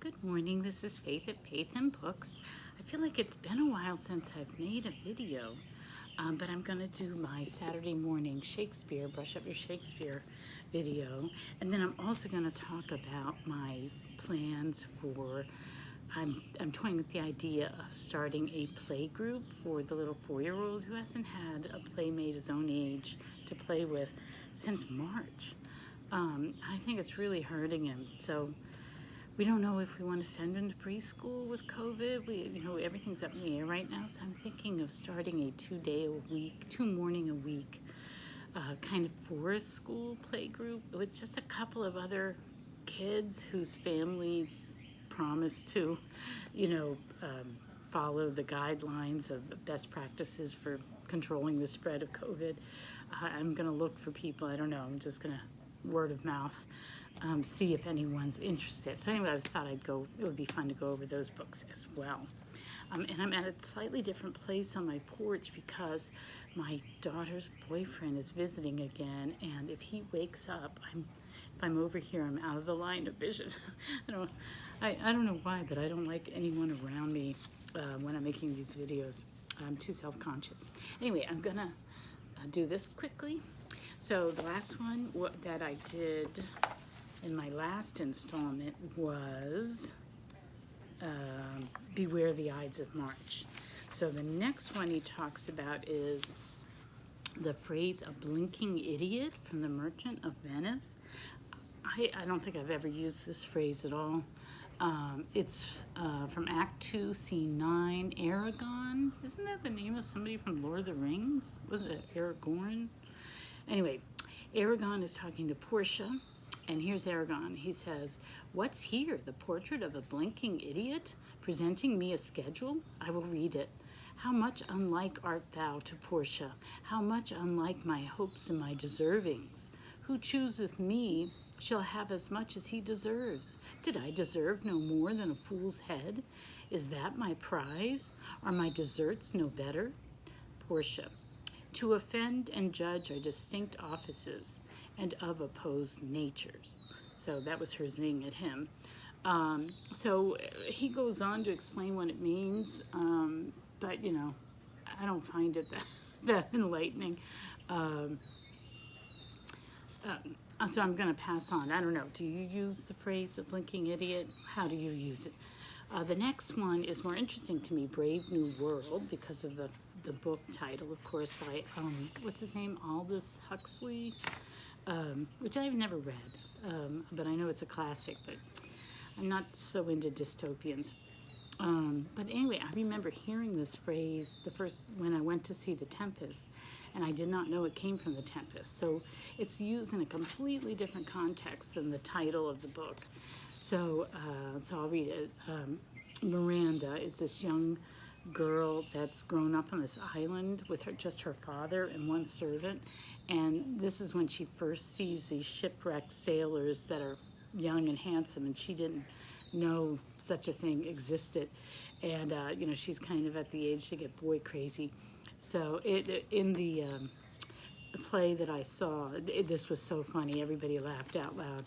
Good morning, this is Faith at Faith and Books. I feel like it's been a while since I've made a video, but I'm going to do my Saturday morning Shakespeare, Brush Up Your Shakespeare video. And then I'm also going to talk about my plans for, I'm toying with the idea of starting a play group for the little 4-year-old who hasn't had a playmate his own age to play with since March. I think it's really hurting him. So we don't know if we want to send him to preschool with COVID. Everything's up in the air right now. So I'm thinking of starting a 2 morning a week kind of forest school play group with just a couple of other kids whose families promise to, follow the guidelines of best practices for controlling the spread of COVID. I'm going to look for people. I don't know. I'm just going to word of mouth, see if anyone's interested. So anyway, I thought it would be fun to go over those books as well. And I'm at a slightly different place on my porch because my daughter's boyfriend is visiting again, and if he wakes up, if I'm over here, I'm out of the line of vision. I don't know why, but I don't like anyone around me when I'm making these videos. I'm too self-conscious. Anyway, I'm gonna do this quickly. So the last one that I did in my last installment was Beware the Ides of March. So the next one he talks about is the phrase "a blinking idiot" from The Merchant of Venice. I don't think I've ever used this phrase at all. It's from Act 2, Scene 9, Aragon. Isn't that the name of somebody from Lord of the Rings? Wasn't it Aragorn? Anyway, Aragon is talking to Portia, and here's Aragon. He says, "What's here, the portrait of a blinking idiot, presenting me a schedule? I will read it. How much unlike art thou to Portia? How much unlike my hopes and my deservings? Who chooseth me shall have as much as he deserves. Did I deserve no more than a fool's head? Is that my prize? Are my deserts no better?" Portia: "To offend and judge are distinct offices and of opposed natures." So that was her zing at him. So he goes on to explain what it means, but I don't find it that enlightening. So I'm going to pass on. I don't know. Do you use the phrase "a blinking idiot"? How do you use it? The next one is more interesting to me, Brave New World, because of the book title, of course, by, what's his name, Aldous Huxley, which I've never read, but I know it's a classic, but I'm not so into dystopians. But anyway, I remember hearing this phrase when I went to see The Tempest, and I did not know it came from The Tempest. So it's used in a completely different context than the title of the book. So I'll read it. Miranda is this young girl that's grown up on this island with just her father and one servant, and this is when she first sees these shipwrecked sailors that are young and handsome, and she didn't know such a thing existed, and she's kind of at the age to get boy crazy. So in the play that I saw, this was so funny, everybody laughed out loud.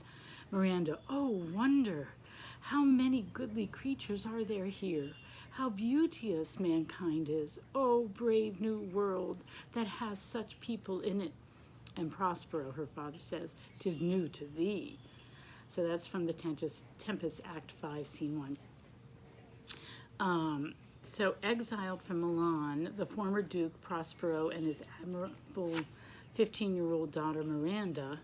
Miranda: "Oh, wonder, how many goodly creatures are there here? How beauteous mankind is! Oh, brave new world that has such people in it." And Prospero, her father, says, "'Tis new to thee." So that's from the Tempest, Act 5, Scene 1. So exiled from Milan, the former Duke Prospero and his admirable 15-year-old daughter Miranda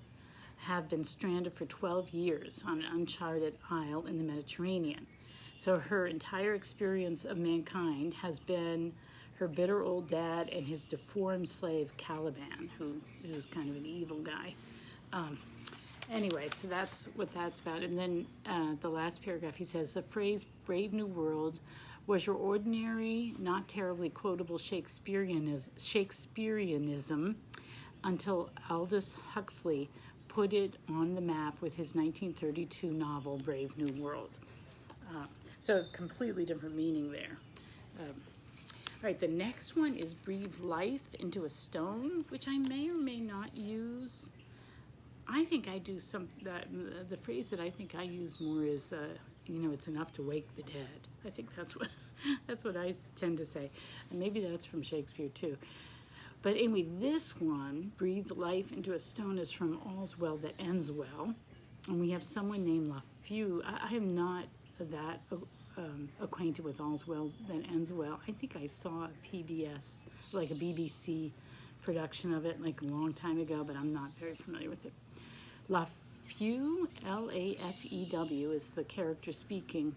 have been stranded for 12 years on an uncharted isle in the Mediterranean. So her entire experience of mankind has been her bitter old dad and his deformed slave Caliban, who's kind of an evil guy. Anyway, so that's what that's about. And then the last paragraph, he says, "The phrase 'Brave New World' was your ordinary, not terribly quotable Shakespeareanism until Aldous Huxley put it on the map with his 1932 novel, Brave New World." So completely different meaning there. All right, the next one is Breathe Life into a Stone, which I may or may not use. I think I do the phrase that I think I use more is, it's enough to wake the dead. I think that's what that's what I tend to say, and maybe that's from Shakespeare too. But anyway, this one, breathe life into a stone, is from All's Well That Ends Well, and we have someone named LaFew. I am not that acquainted with All's Well That Ends Well. I think I saw a PBS, like a BBC production of it, like a long time ago, but I'm not very familiar with it. LaFew, Lafew, is the character speaking.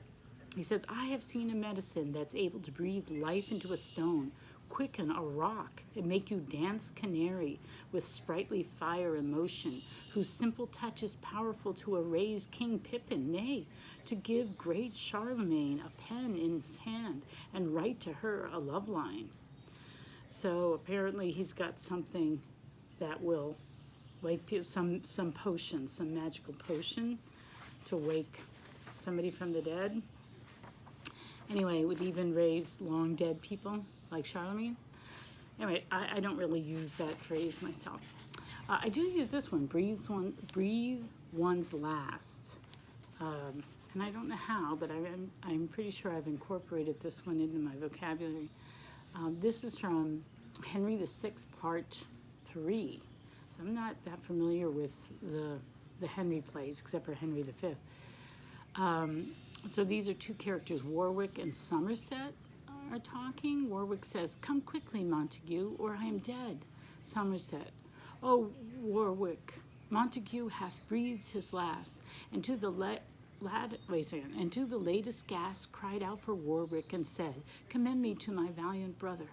He says, I have seen a medicine that's able to breathe life into a stone, quicken a rock, and make you dance canary with sprightly fire and motion, whose simple touch is powerful to erase King Pippin, nay, to give great Charlemagne a pen in his hand and write to her a love line. So apparently he's got something that will wake people, some potion, some magical potion to wake somebody from the dead. Anyway, it would even raise long dead people like Charlemagne. Anyway, I don't really use that phrase myself. I do use this one, breathe one's last. And I don't know how, but I'm pretty sure I've incorporated this one into my vocabulary. This is from Henry VI, Part 3. So I'm not that familiar with the Henry plays, except for Henry V. So these are two characters, Warwick and Somerset are talking. Warwick says, come quickly, Montague, or I am dead. Somerset, oh, Warwick, Montague hath breathed his last, and to the and to the latest gasp cried out for Warwick and said, commend me to my valiant brother.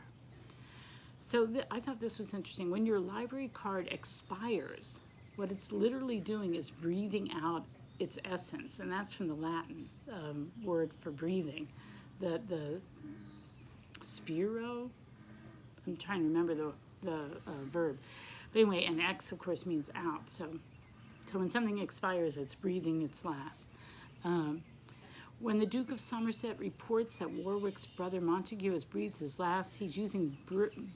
So I thought this was interesting. When your library card expires, what it's literally doing is breathing out its essence, and that's from the Latin word for breathing. The spiro, I'm trying to remember the verb. But anyway, and ex, of course, means out. So when something expires, it's breathing its last. When the Duke of Somerset reports that Warwick's brother Montague has breathed his last, he's using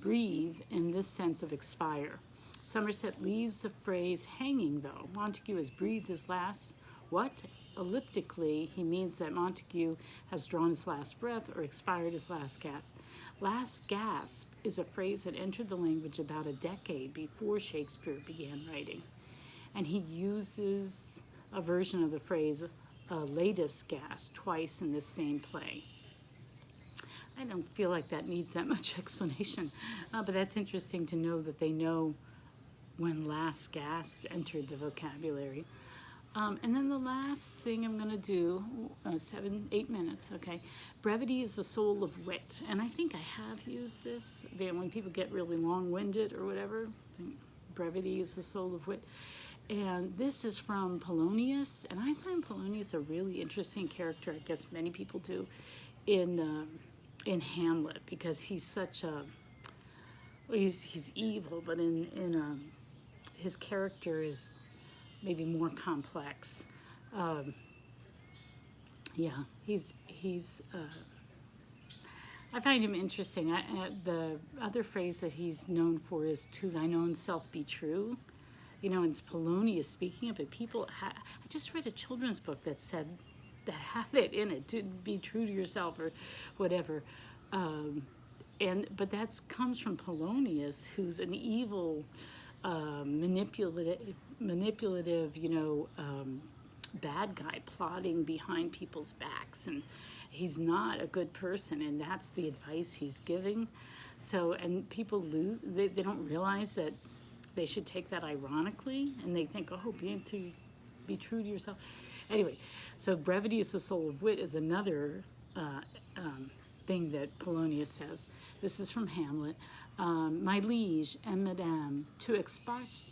breathe in this sense of expire. Somerset leaves the phrase hanging, though. Montague has breathed his last. What? Elliptically, he means that Montague has drawn his last breath or expired his last gasp. Last gasp is a phrase that entered the language about a decade before Shakespeare began writing. And he uses a version of the phrase latest gasp twice in this same play. I don't feel like that needs that much explanation, but that's interesting to know that they know when last gasp entered the vocabulary. And then the last thing I'm going to do, 8 minutes, okay. Brevity is the soul of wit. And I think I have used this. When people get really long-winded or whatever, brevity is the soul of wit. And this is from Polonius. And I find Polonius a really interesting character, I guess many people do, in Hamlet, because he's such a, well, he's evil, but his character is maybe more complex. I find him interesting. The other phrase that he's known for is "to thine own self be true." It's Polonius speaking of it. I just read a children's book that had it in it, to be true to yourself or whatever. But that comes from Polonius, who's an evil, manipulative, bad guy plotting behind people's backs, and he's not a good person, and that's the advice he's giving. So, and people they don't realize that they should take that ironically, and they think, oh, be true to yourself. Anyway, so brevity is the soul of wit is another thing that Polonius says. This is from Hamlet. My liege and madame, to expostulate.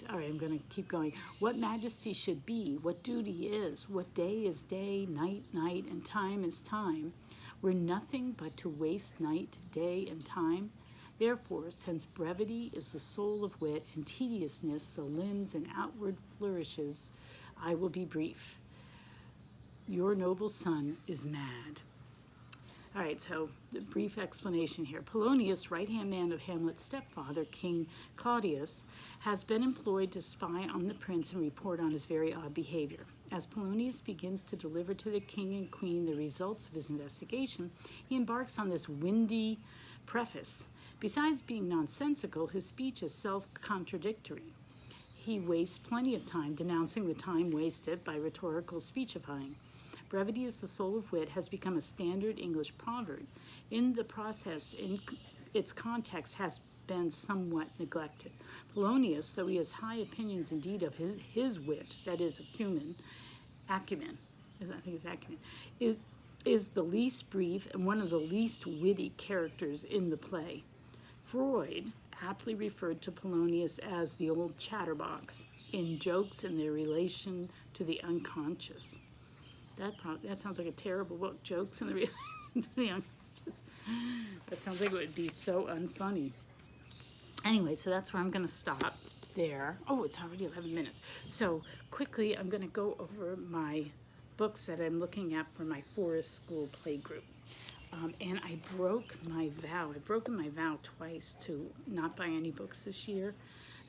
All right, I'm going to keep going. What majesty should be, what duty is, what day is day, night, night, and time is time, were nothing but to waste night, day, and time. Therefore, since brevity is the soul of wit, and tediousness the limbs and outward flourishes, I will be brief. Your noble son is mad. All right, so the brief explanation here. Polonius, right-hand man of Hamlet's stepfather, King Claudius, has been employed to spy on the prince and report on his very odd behavior. As Polonius begins to deliver to the king and queen the results of his investigation, he embarks on this windy preface. Besides being nonsensical, his speech is self-contradictory. He wastes plenty of time denouncing the time wasted by rhetorical speechifying. Brevity is the soul of wit has become a standard English proverb. In the process, its context has been somewhat neglected. Polonius, though he has high opinions indeed of his wit, that is acumen, is the least brief and one of the least witty characters in the play. Freud aptly referred to Polonius as the old chatterbox in jokes and their relation to the unconscious. That sounds like a terrible book, Jokes and the Relation to the Unconscious. That sounds like it would be so unfunny. Anyway, so that's where I'm going to stop there. Oh, it's already 11 minutes. So quickly, I'm going to go over my books that I'm looking at for my forest school play group. And I broke my vow. I've broken my vow twice to not buy any books this year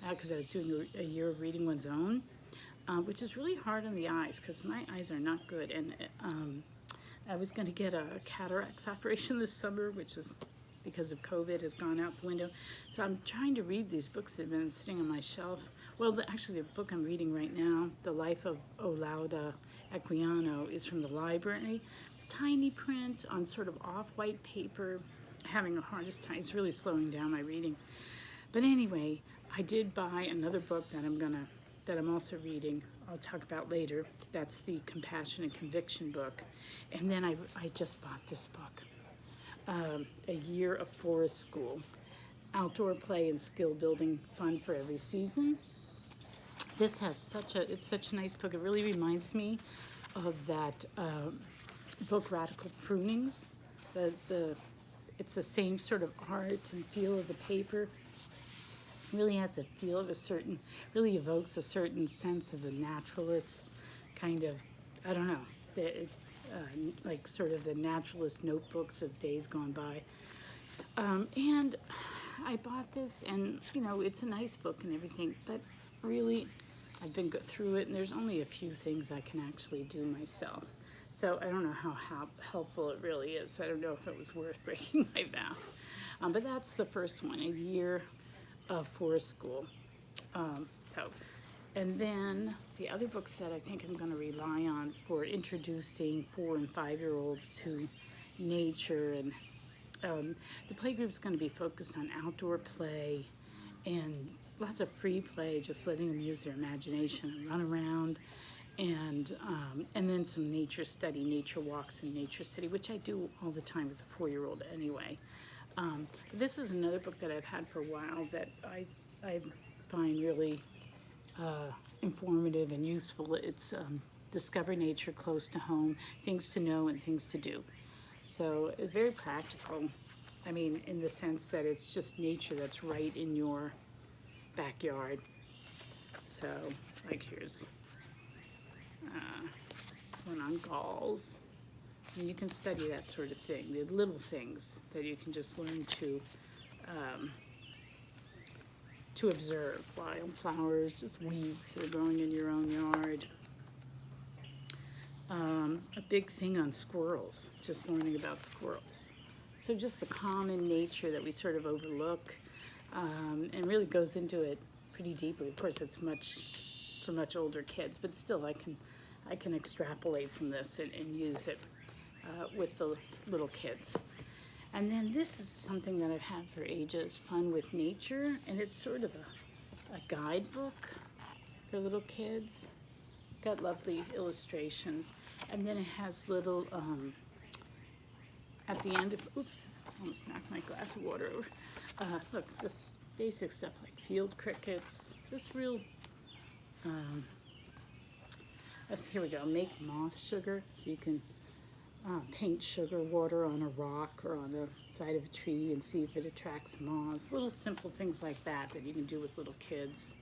because I was doing a year of reading one's own. Which is really hard on the eyes because my eyes are not good. And I was going to get a cataracts operation this summer, which is because of COVID has gone out the window. So I'm trying to read these books that have been sitting on my shelf. Well, actually, the book I'm reading right now, The Life of Olaudah Equiano, is from the library. Tiny print on sort of off-white paper. Having the hardest time. It's really slowing down my reading. But anyway, I did buy another book that I'm also reading, I'll talk about later. That's the Compassion and Conviction book. And then I just bought this book, A Year of Forest School, Outdoor Play and Skill Building Fun for Every Season. This has it's such a nice book. It really reminds me of that book, Radical Prunings. It's the same sort of art and feel of the paper. Really has a feel of really evokes a certain sense of a naturalist kind of, I don't know, it's like sort of the naturalist notebooks of days gone by. And I bought this and, it's a nice book and everything, but really I've been through it and there's only a few things I can actually do myself. So I don't know how helpful it really is. I don't know if it was worth breaking my vow. But that's the first one, A Year of Forest School. And then the other books that I think I'm going to rely on for introducing 4- and 5-year-olds to nature, and the playgroup's going to be focused on outdoor play and lots of free play, just letting them use their imagination and run around, and then some nature study, nature walks and nature study, which I do all the time with a 4-year-old anyway. This is another book that I've had for a while that I find really informative and useful. It's Discover Nature Close to Home, Things to Know and Things to Do. So it's very practical. I mean, in the sense that it's just nature that's right in your backyard. So, like here's one on galls. And you can study that sort of thing, the little things that you can just learn to observe. Wildflowers, just weeds that are growing in your own yard. A big thing on squirrels, just learning about squirrels. So just the common nature that we sort of overlook, and really goes into it pretty deeply. Of course, it's for much older kids, but still I can extrapolate from this and use it with the little kids. And then this is something that I've had for ages, Fun with Nature, and it's sort of a guidebook for little kids. Got lovely illustrations, and then it has little, at the end of, oops, I almost knocked my glass of water over. Look, just basic stuff like field crickets, just real, here we go, make moth sugar, so you can paint sugar water on a rock or on the side of a tree and see if it attracts moths. Little simple things like that you can do with little kids.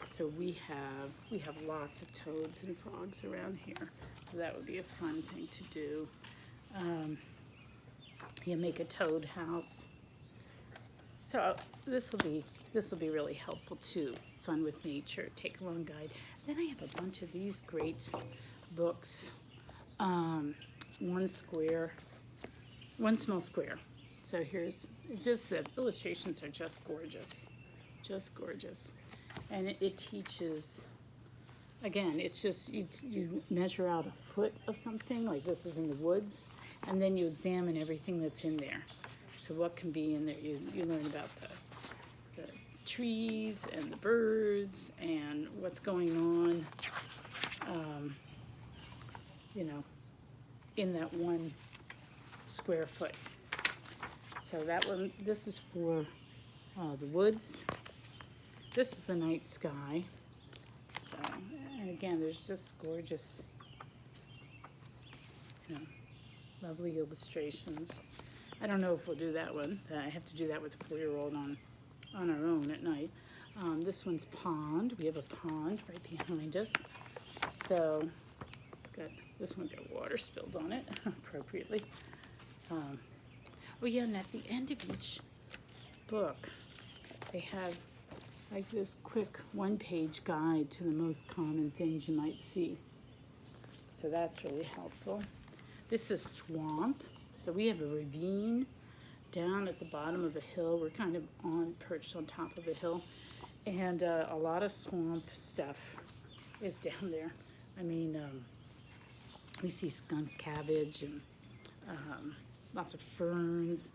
So we have lots of toads and frogs around here, so that would be a fun thing to do. You make a toad house. So this will be really helpful too. Fun with Nature, take along guide. Then I have a bunch of these great books. One small square. So here's just the illustrations are just gorgeous, and it teaches. Again, it's just you measure out a foot of something, like this is in the woods, and then you examine everything that's in there. So what can be in there? You learn about the trees and the birds and what's going on, in that 1 square foot. So that one, this is for the woods. This is the night sky. So, and again, there's just gorgeous, lovely illustrations. I don't know if we'll do that one. I have to do that with a 4-year-old on our own at night. This one's pond. We have a pond right behind us. So this one got water spilled on it appropriately. Oh yeah, and at the end of each book, they have like this quick 1-page guide to the most common things you might see. So that's really helpful. This is swamp. So we have a ravine down at the bottom of a hill. We're kind of perched on top of a hill. And a lot of swamp stuff is down there. I mean, we see skunk cabbage and lots of ferns.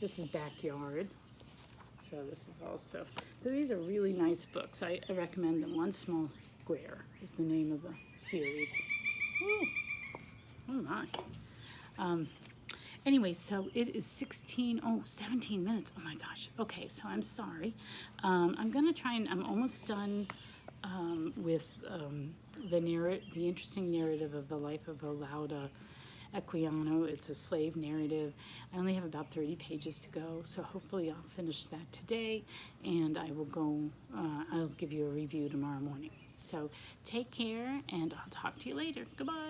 This is backyard. So this is also, so these are really nice books. I recommend them. One Small Square is the name of the series. Ooh. Oh my. Anyway, so it is 17 minutes. Oh my gosh. Okay, so I'm sorry. I'm gonna try and, I'm almost done with the interesting narrative of the life of Olaudah Equiano. It's a slave narrative. I only have about 30 pages to go, so hopefully I'll finish that today, and I will go, I'll give you a review tomorrow morning. So take care, and I'll talk to you later. Goodbye.